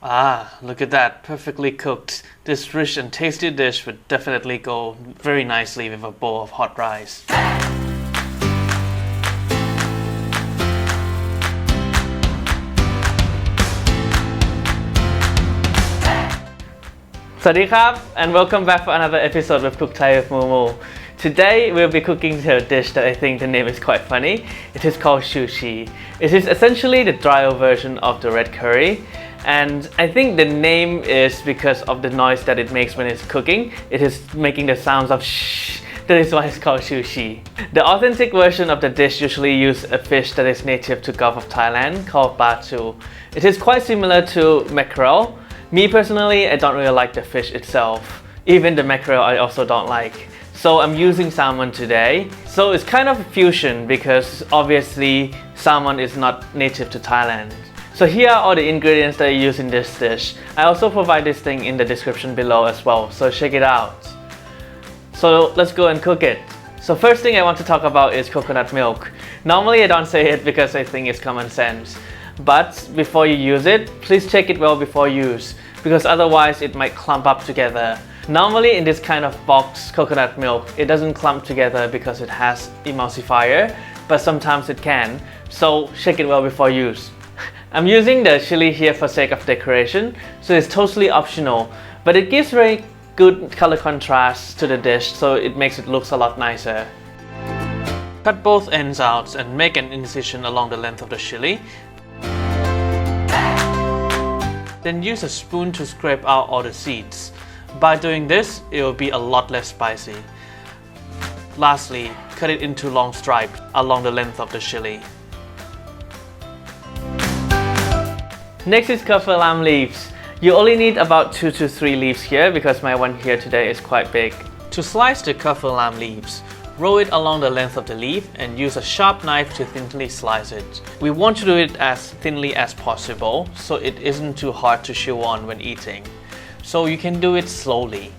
Ah, look at that, perfectly cooked. This rich and tasty dish would definitely go very nicely with a bowl of hot rice. สวัสดีครับ and welcome back for another episode of Cook Thai with Momo. Today we'll be cooking a dish that I think the name is quite funny. It is called sushi. It is essentially the drier version of the red curry, and I think the name is because of the noise that it makes when it's cooking. It is making the sounds of shh. That is why it's called sushi. The authentic version of the dish usually uses a fish that is native to Gulf of Thailand called batu. It is quite similar to mackerel. Me personally, I don't really like the fish itself. Even the mackerel I also don't like. So I'm using salmon today. So it's kind of a fusion because obviously salmon is not native to Thailand. So here are all the ingredients that I use in this dish. I also provide this thing in the description below as well, so check it out. So let's go and cook it. So first thing I want to talk about is coconut milk. Normally I don't say it because I think it's common sense. But before you use it, please check it well before use, because otherwise it might clump up together. Normally in this kind of box coconut milk, it doesn't clump together because it has emulsifier, but sometimes it can, so check it well before use. I'm using the chili here for sake of decoration, so it's totally optional, but it gives very good color contrast to the dish, so it makes it look a lot nicer. Cut both ends out and make an incision along the length of the chili. Then use a spoon to scrape out all the seeds. By doing this, it will be a lot less spicy. Lastly, cut it into long stripes along the length of the chili. Next is kaffir lam leaves. You only need about 2 to 3 leaves here because my one here today is quite big. To slice the kaffir lam leaves, roll it along the length of the leaf and use a sharp knife to thinly slice it. We want to do it as thinly as possible so it isn't too hard to chew on when eating. So you can do it slowly.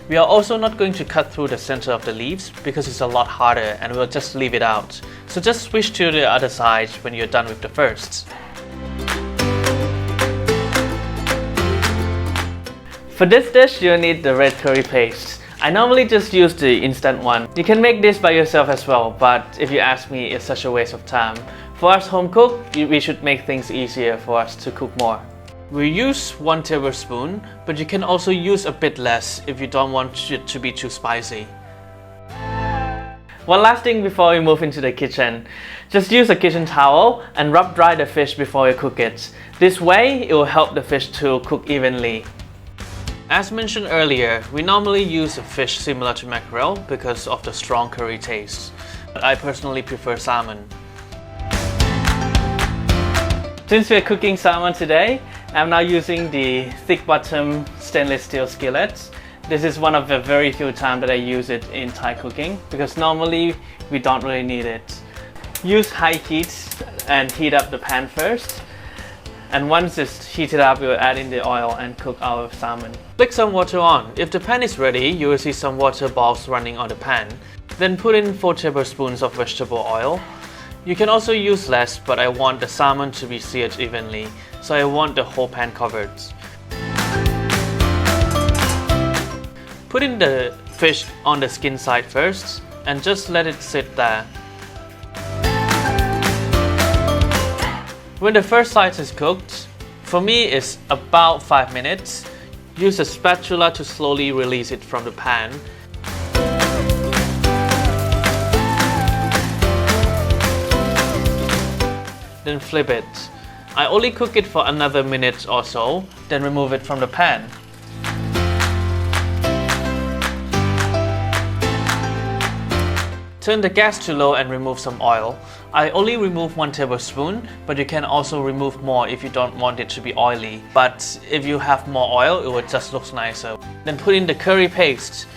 We are also not going to cut through the center of the leaves because it's a lot harder and we'll just leave it out. So just switch to the other side when you're done with the first. For this dish, you'll need the red curry paste. I normally just use the instant one. You can make this by yourself as well, but if you ask me, it's such a waste of time. For us home cook, we should make things easier for us to cook more. We use 1 tablespoon, but you can also use a bit less if you don't want it to be too spicy. One last thing before we move into the kitchen. Just use a kitchen towel and rub dry the fish before you cook it. This way, it will help the fish to cook evenly. As mentioned earlier, we normally use a fish similar to mackerel because of the strong curry taste, but I personally prefer salmon. Since we're cooking salmon today, I'm now using the thick bottom stainless steel skillet. This is one of the very few times that I use it in Thai cooking because normally we don't really need it. Use high heat and heat up the pan first. And once it's heated up, we'll add in the oil and cook our salmon. Flick some water on. If the pan is ready, you will see some water balls running on the pan. Then put in 4 tablespoons of vegetable oil. You can also use less, but I want the salmon to be seared evenly, so I want the whole pan covered. Put in the fish on the skin side first, and just let it sit there. When the first side is cooked, for me it's about 5 minutes. Use a spatula to slowly release it from the pan. Then flip it. I only cook it for another minute or so, then remove it from the pan. Turn the gas to low and remove some oil. I only remove 1 tablespoon, but you can also remove more if you don't want it to be oily. But if you have more oil, it will just look nicer. Then put in the curry paste.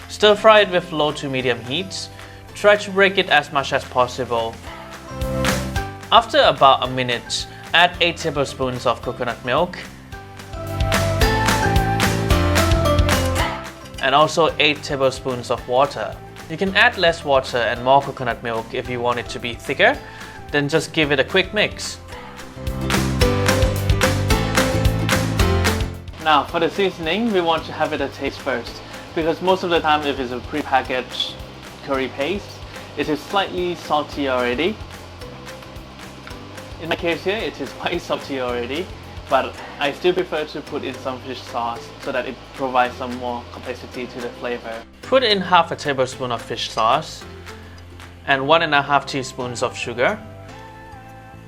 Stir fry it with low to medium heat. Try to break it as much as possible. After about a minute, add 8 tablespoons of coconut milk. And also 8 tablespoons of water. You can add less water and more coconut milk if you want it to be thicker, then just give it a quick mix. Now for the seasoning, we want to have it a taste first, because most of the time if it's a pre-packaged curry paste, it is slightly salty already. In my case here, it is quite salty already, but I still prefer to put in some fish sauce so that it provides some more complexity to the flavor. Put in half a tablespoon of fish sauce and 1.5 teaspoons of sugar.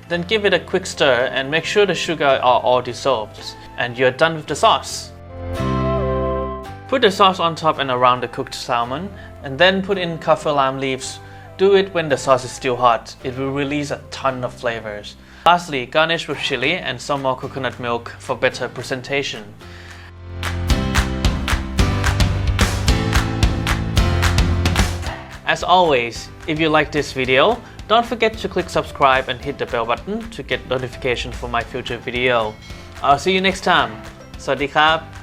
Then give it a quick stir and make sure the sugar are all dissolved, and you're done with the sauce. Put the sauce on top and around the cooked salmon, and then put in kaffir lime leaves. Do it when the sauce is still hot. It will release a ton of flavors. Lastly, garnish with chili and some more coconut milk for better presentation. As always, if you like this video, don't forget to click subscribe and hit the bell button to get notification for my future video. I'll see you next time. สวัสดีครับ